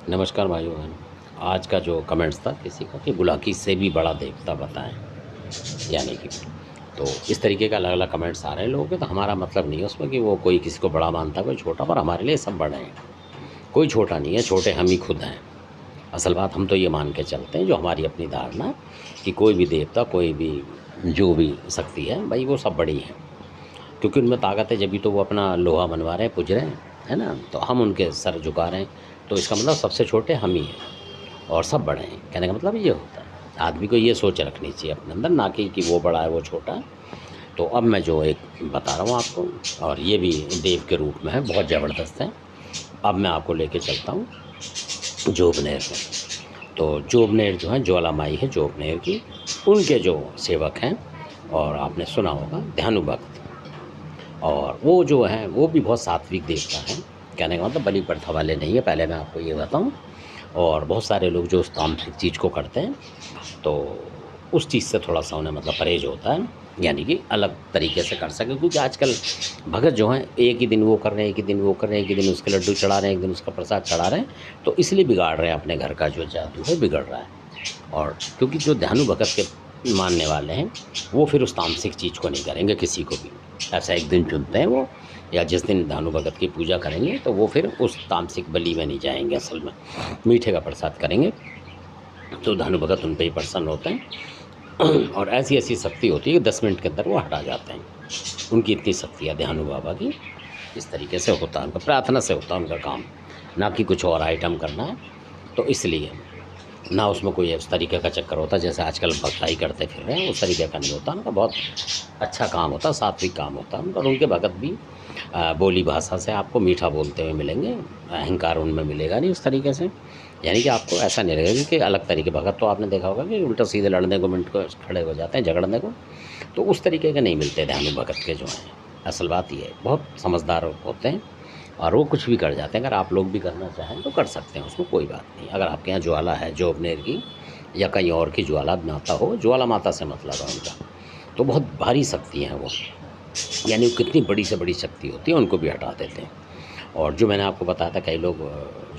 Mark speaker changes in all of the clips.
Speaker 1: नमस्कार भाइयों बहन। आज का जो कमेंट्स था किसी का कि बुलाकी से भी बड़ा देवता बताएं, यानी कि तो इस तरीके का अलग अलग कमेंट्स आ रहे हैं लोगों के। तो हमारा मतलब नहीं है उसमें कि वो कोई किसी को बड़ा मानता है कोई छोटा, पर हमारे लिए सब बड़े हैं। कोई छोटा नहीं है, छोटे हम ही खुद हैं। असल बात हम तो ये मान के चलते हैं, जो हमारी अपनी धारणा है कि कोई भी देवता, कोई भी जो भी शक्ति है भाई, वो सब बड़ी हैं, क्योंकि उनमें ताकत है, जभी तो वो अपना लोहा मनवा रहे हैं, पूज रहे हैं, है ना। तो हम उनके सर झुका रहे हैं, तो इसका मतलब सबसे छोटे हम ही हैं और सब बड़े हैं। कहने का मतलब ये होता है, आदमी को ये सोच रखनी चाहिए अपने अंदर, ना कि वो बड़ा है वो छोटा है। तो अब मैं जो एक बता रहा हूँ आपको, और ये भी देव के रूप में है, बहुत ज़बरदस्त है। अब मैं आपको लेके चलता हूँ जोबनेर में। तो जोबनेर जो है, ज्वालामाई है जोबनेर की, उनके जो सेवक हैं, और आपने सुना होगा ध्यानुभक्त, और वो जो हैं वो भी बहुत सात्विक देवता हैं। कहने का मतलब बलि प्रथा वाले नहीं है, पहले मैं आपको ये बताऊँ। और बहुत सारे लोग जो उस तांत्रिक चीज़ को करते हैं, तो उस चीज़ से थोड़ा सा उन्हें मतलब परहेज होता है, यानी कि अलग तरीके से कर सके। क्योंकि आजकल भगत जो हैं एक ही दिन वो कर रहे हैं, एक ही दिन वो कर रहे हैं, एक ही दिन उसके लड्डू चढ़ा रहे हैं, एक दिन उसका प्रसाद चढ़ा रहे हैं, तो इसलिए बिगाड़ रहे हैं अपने घर का जो जादू है, बिगड़ रहा है। और क्योंकि जो ध्यानु भगत के मानने वाले हैं, वो फिर उस तामसिक चीज़ को नहीं करेंगे किसी को भी। ऐसा एक दिन चुनते हैं वो, या जिस दिन ध्यानु भगत की पूजा करेंगे तो वो फिर उस तामसिक बलि में नहीं जाएंगे, असल में मीठे का प्रसाद करेंगे। तो ध्यानु भगत उन पर ही प्रसन्न होते हैं, और ऐसी ऐसी शक्ति होती है कि 10 मिनट के अंदर वो हटा जाते हैं। उनकी इतनी शक्ति है ध्यानु बाबा की। इस तरीके से होता है उनका, प्रार्थना से होता है उनका काम, ना कि कुछ और आइटम करना है। तो इसलिए ना उसमें कोई उस तरीके का चक्कर होता जैसे आजकल भक्ताई करते फिर रहे हैं, उस तरीके का नहीं होता उनका। बहुत अच्छा काम होता, सात्विक काम होता है उनका। और उनके भगत भी बोली भाषा से आपको मीठा बोलते हुए मिलेंगे, अहंकार उनमें मिलेगा नहीं उस तरीके से। यानी कि आपको ऐसा नहीं लगेगा कि अलग तरीके भगत, तो आपने देखा होगा कि उल्टा सीधे लड़ने को मिनट को खड़े हो जाते हैं, झगड़ने को। तो उस तरीके के नहीं मिलते ध्यानु भगत के जो हैं। असल बात ये है, बहुत समझदार होते हैं, और वो कुछ भी कर जाते हैं। अगर आप लोग भी करना चाहें तो कर सकते हैं, उसमें कोई बात नहीं। अगर आपके यहाँ ज्वाला है जोबनेर की, या कहीं और की ज्वाला माता हो, ज्वाला माता से मतलब है उनका, तो बहुत भारी शक्ति हैं वो। यानी वो कितनी बड़ी से बड़ी शक्ति होती है, उनको भी हटा देते हैं। और जो मैंने आपको बताया था, कई लोग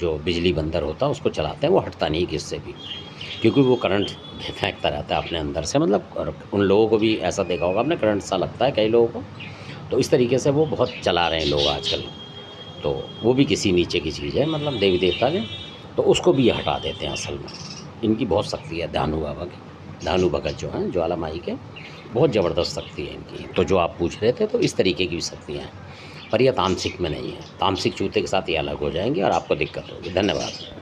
Speaker 1: जो बिजली बंदर होता है उसको चलाते हैं, वो हटता नहीं किससे भी, क्योंकि वो करंट फेंकता रहता है अपने अंदर से। मतलब और उन लोगों को भी ऐसा देखा होगा आपने, करंट सा लगता है कई लोगों को। तो इस तरीके से वो बहुत चला रहे हैं लोग आजकल। तो वो भी किसी नीचे की चीज़ है, मतलब देवी देवता के, तो उसको भी ये हटा देते हैं असल में। इनकी बहुत शक्ति है ध्यानु बाबा की। ध्यानु भगत जो हैं ज्वालामाई के, बहुत ज़बरदस्त शक्ति है इनकी। तो जो आप पूछ रहे थे, तो इस तरीके की भी शक्तियाँ हैं, पर यह तामसिक में नहीं है। तामसिक चूते के साथ ये अलग हो जाएंगे और आपको दिक्कत होगी। धन्यवाद।